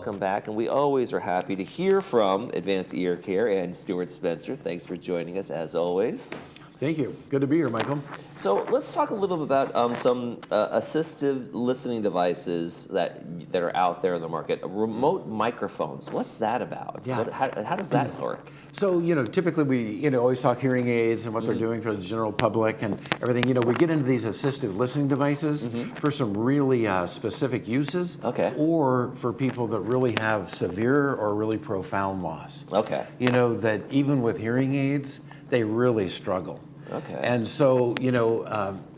welcome back. And we always are happy to hear from Advanced Ear Care and Stuart Spencer. Thanks for joining us, as always. Thank you. Good to be here, Michael. So let's talk a little bit about some assistive listening devices that are out there in the market. Remote microphones. What's that about? Yeah. How does that work? So, typically we, always talk hearing aids and what they're doing for the general public and everything. We get into these assistive listening devices for some really specific uses. Okay. Or for people that really have severe or really profound loss. Okay. That even with hearing aids, they really struggle. Okay. And so,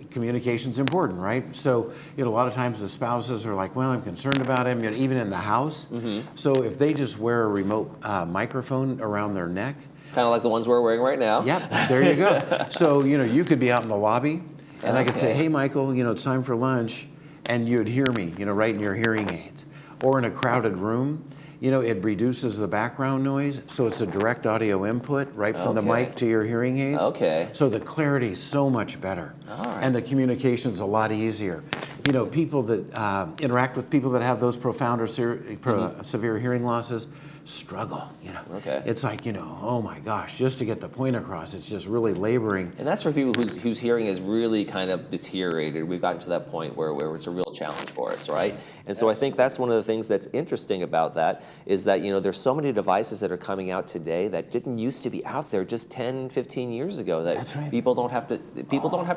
communication's important, right? So, a lot of times the spouses are like, well, I'm concerned about him, even in the house. So if they just wear a remote microphone around their neck. Kind of like the ones we're wearing right now. Yep, there you go. So, you could be out in the lobby and I could say, hey, Michael, it's time for lunch. And you'd hear me, right in your hearing aids. Or in a crowded room. It reduces the background noise, so it's a direct audio input right from the mic to your hearing aids. Okay. So the clarity is so much better. All right. And the communication's a lot easier. People that interact with people that have those profound or severe hearing losses struggle, Okay. It's like, oh my gosh, just to get the point across, it's just really laboring. And that's for people whose hearing is really kind of deteriorated. We've gotten to that point where it's a real challenge for us, right? And so I think that's one of the things that's interesting about that is that, there's so many devices that are coming out today that didn't used to be out there just 10, 15 years ago that That's right. people don't have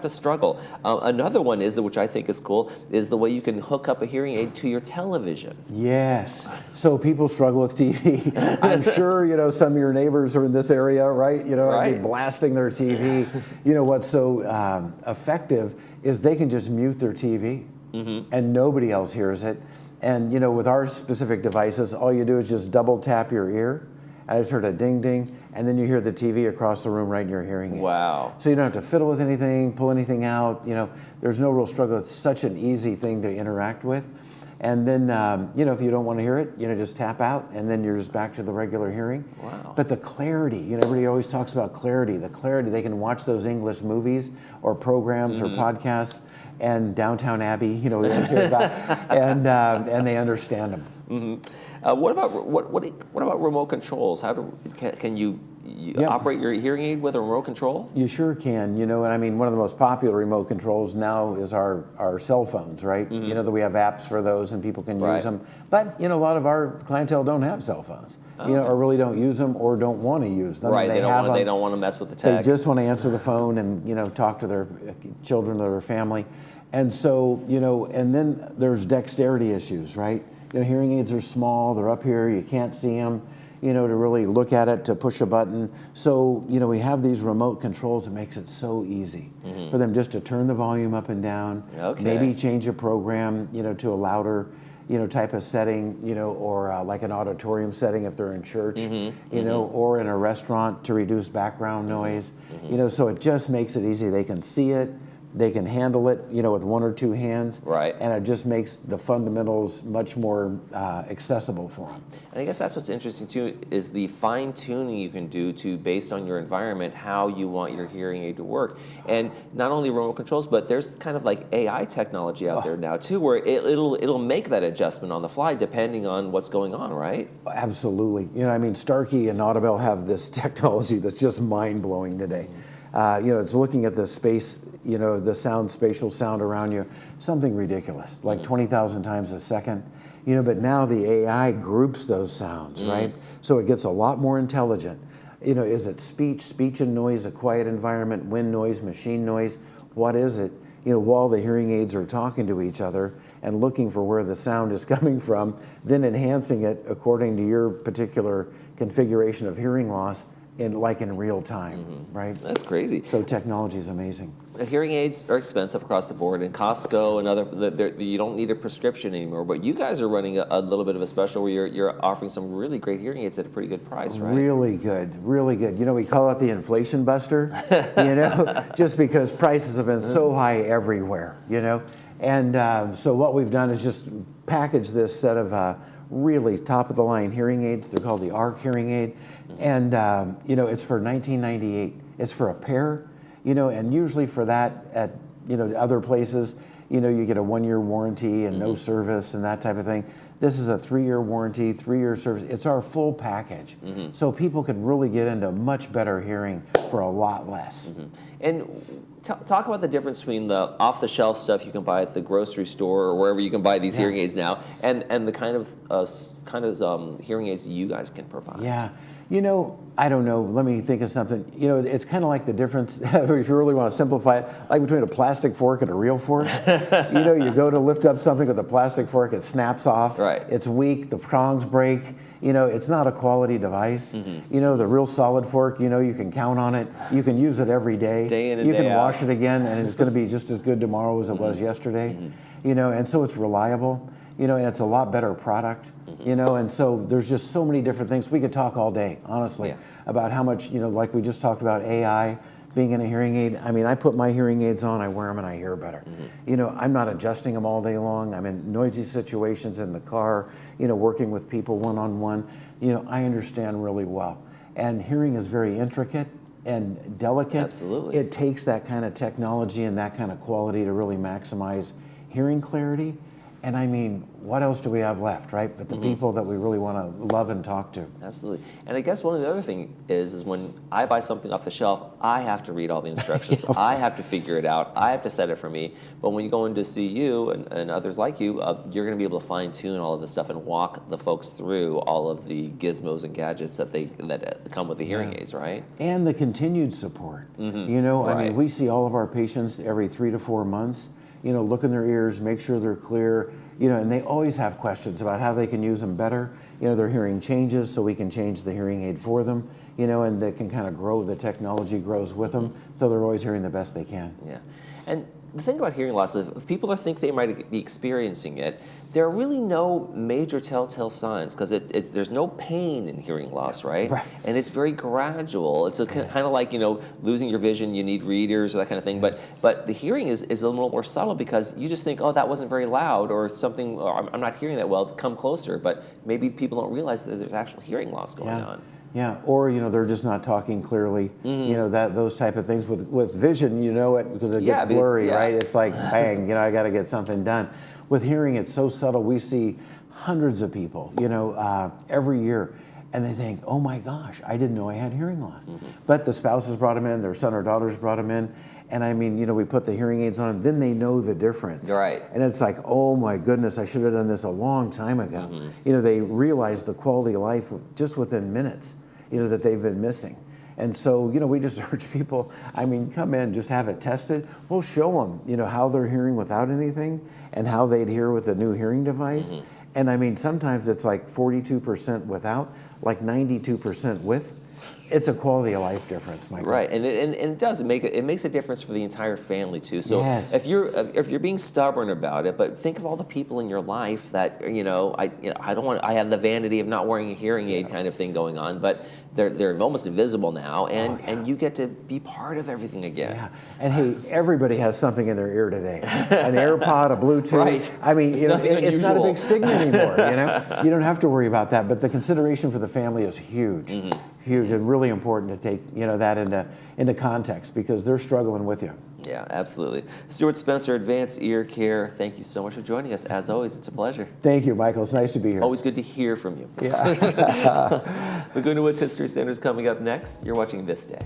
to struggle. Another one is, which I think is cool, is the way you can hook up a hearing aid to your television. Yes. So people struggle with TV. I'm sure, some of your neighbors are in this area, right? Right. Be blasting their TV. What's so effective is they can just mute their TV and nobody else hears it. And, with our specific devices, all you do is just double tap your ear. I just heard a ding ding, and then you hear the TV across the room right in your hearing aids. Wow. So you don't have to fiddle with anything, pull anything out. There's no real struggle. It's such an easy thing to interact with. And then, if you don't want to hear it, just tap out, and then you're just back to the regular hearing. Wow. But the clarity, everybody always talks about clarity. The clarity, they can watch those English movies or programs or podcasts, and Downtown Abbey, we always hear about, and they understand them. What about remote controls? Can you operate your hearing aid with a remote control? You sure can, and one of the most popular remote controls now is our cell phones, right? That we have apps for those and people can use them. But, a lot of our clientele don't have cell phones, or really don't use them or don't want to use them. Right, they don't want to mess with the tech. They just want to answer the phone and, talk to their children or their family. And so, and then there's dexterity issues, right? Hearing aids are small, they're up here, you can't see them, to really look at it, to push a button. So, we have these remote controls that makes it so easy for them just to turn the volume up and down, maybe change a program, to a louder, type of setting, or like an auditorium setting if they're in church, or in a restaurant to reduce background noise, so it just makes it easy. They can see it. They can handle it, with one or two hands. Right. And it just makes the fundamentals much more accessible for them. And I guess that's what's interesting too, is the fine tuning you can do based on your environment, how you want your hearing aid to work. And not only remote controls, but there's kind of like AI technology out there now too, where it'll make that adjustment on the fly depending on what's going on, right? Absolutely. Starkey and Audible have this technology that's just mind-blowing today. It's looking at the space, the spatial sound around you, something ridiculous, like 20,000 times a second, but now the AI groups those sounds, right? So it gets a lot more intelligent. Is it speech and noise, a quiet environment, wind noise, machine noise? What is it? While the hearing aids are talking to each other and looking for where the sound is coming from, then enhancing it according to your particular configuration of hearing loss in real time, right? That's crazy. So technology is amazing. Hearing aids are expensive across the board, and Costco and other, you don't need a prescription anymore. But you guys are running a little bit of a special where you're offering some really great hearing aids at a pretty good price, right? Really good, really good. We call it the inflation buster, just because prices have been so high everywhere, And so what we've done is just package this set of really top-of-the-line hearing aids. They're called the ARC hearing aid. And, it's for $19.98. It's for a pair, and usually for that at, other places, you get a 1-year warranty and no service and that type of thing. This is a 3-year warranty, 3-year service. It's our full package. So people can really get into much better hearing for a lot less. And talk about the difference between the off-the-shelf stuff you can buy at the grocery store or wherever you can buy these hearing aids now, and the kind of hearing aids you guys can provide. Yeah. You know, I don't know. Let me think of something. You know, it's kind of like the difference, if you really want to simplify it, like between a plastic fork and a real fork. You know, you go to lift up something with a plastic fork, it snaps off. Right. It's weak, the prongs break. You know, it's not a quality device. You know, the real solid fork, you know, you can count on it. You can use it every day. Day in and you day can out. wash it again, and it's going to be just as good tomorrow as it was yesterday. You know, and so it's reliable. You know, and it's a lot better product. You know, and so there's just so many different things. We could talk all day, honestly, about how much, you know, like we just talked about AI being in a hearing aid. I mean, I put my hearing aids on, I wear them, and I hear better. You know, I'm not adjusting them all day long. I'm in noisy situations in the car, you know, working with people one-on-one. You know, I understand really well. And hearing is very intricate and delicate. Absolutely. It takes that kind of technology and that kind of quality to really maximize hearing clarity. And I mean, what else do we have left, right? But the people that we really want to love and talk to. Absolutely. And I guess one of the other things is when I buy something off the shelf, I have to read all the instructions. I have to figure it out. I have to set it for me. But when you go in to see you and others like you, you're going to be able to fine tune all of this stuff and walk the folks through all of the gizmos and gadgets that come with the hearing aids, right? And the continued support. You know, I mean, we see all of our patients every 3 to 4 months. You know, look in their ears, make sure they're clear, you know, and they always have questions about how they can use them better. You know, their hearing changes, so we can change the hearing aid for them, you know, and they can kind of grow, the technology grows with them, so they're always hearing the best they can. Yeah. And the thing about hearing loss is if people think they might be experiencing it, there are really no major telltale signs because there's no pain in hearing loss, right? And it's very gradual. It's kind of like, you know, losing your vision, you need readers or that kind of thing. But the hearing is a little more subtle because you just think, oh, that wasn't very loud or something, or I'm not hearing that well, come closer. But maybe people don't realize that there's actual hearing loss going on. Yeah, or you know they're just not talking clearly. You know those type of things with vision. You know it because it gets blurry, right? It's like bang, you know I got to get something done. With hearing, it's so subtle. We see hundreds of people, you know, every year, and they think, oh my gosh, I didn't know I had hearing loss. But the spouses brought them in, their son or daughters brought them in, and I mean, you know, we put the hearing aids on, then they know the difference. Right. And it's like, oh my goodness, I should have done this a long time ago. You know, they realize the quality of life just within minutes, you know, that they've been missing. And so, you know, we just urge people, I mean, come in, just have it tested. We'll show them, you know, how they're hearing without anything and how they'd hear with a new hearing device. And I mean, sometimes it's like 42% without, like 92% with. It's a quality of life difference, Michael. Right, and it does. It makes a difference for the entire family too. So if you're being stubborn about it, but think of all the people in your life that I have the vanity of not wearing a hearing aid kind of thing going on, but they're almost invisible now, and you get to be part of everything again. Yeah, and hey, everybody has something in their ear today. An AirPod, a Bluetooth. Right. I mean, It's you know, nothing it's not a unusual. big stigma anymore. You know, you don't have to worry about that. But the consideration for the family is huge, huge, and really important to take that into context because they're struggling with you. Yeah, absolutely. Stuart Spencer, Advanced Ear Care, thank you so much for joining us. As always, it's a pleasure. Thank you, Michael. It's nice to be here. Always good to hear from you. Yeah. Laguna Woods History Center is coming up next. You're watching This Day.